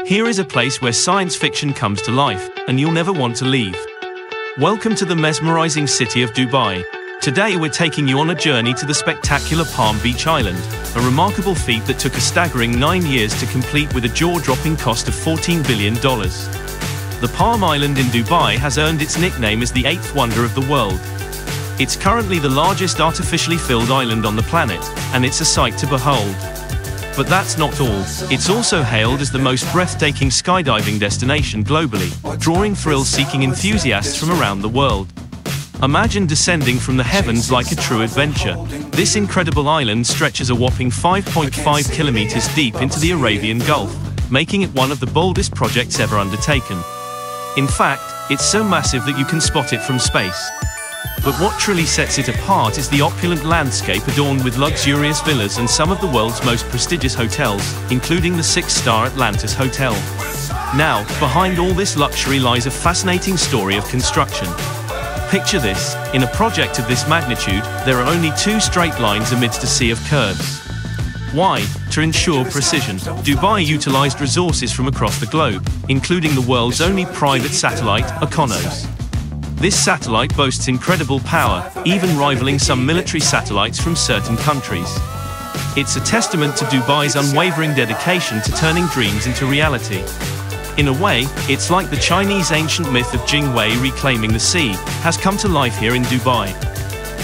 Here is a place where science fiction comes to life, and you'll never want to leave. Welcome to the mesmerizing city of Dubai. Today we're taking you on a journey to the spectacular Palm Beach Island, a remarkable feat that took a staggering 9 years to complete with a jaw-dropping cost of $14 billion. The Palm Island in Dubai has earned its nickname as the eighth wonder of the world. It's currently the largest artificially filled island on the planet, and it's a sight to behold. But that's not all. It's also hailed as the most breathtaking skydiving destination globally, drawing thrill-seeking enthusiasts from around the world. Imagine descending from the heavens like a true adventure. This incredible island stretches a whopping 5.5 kilometers deep into the Arabian Gulf, making it one of the boldest projects ever undertaken. In fact, it's so massive that you can spot it from space. But what truly sets it apart is the opulent landscape adorned with luxurious villas and some of the world's most prestigious hotels, including the 6-star Atlantis Hotel. Now, behind all this luxury lies a fascinating story of construction. Picture this: in a project of this magnitude, there are only 2 straight lines amidst a sea of curves. Why? To ensure precision. Dubai utilized resources from across the globe, including the world's only private satellite, Econos. This satellite boasts incredible power, even rivaling some military satellites from certain countries. It's a testament to Dubai's unwavering dedication to turning dreams into reality. In a way, it's like the Chinese ancient myth of Jingwei reclaiming the sea has come to life here in Dubai.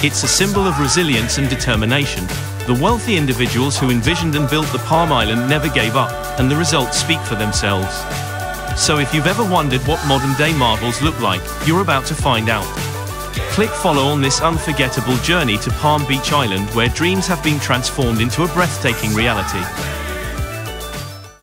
It's a symbol of resilience and determination. The wealthy individuals who envisioned and built the Palm Island never gave up, and the results speak for themselves. So if you've ever wondered what modern-day marvels look like, you're about to find out. Click follow on this unforgettable journey to Palm Beach Island, where dreams have been transformed into a breathtaking reality.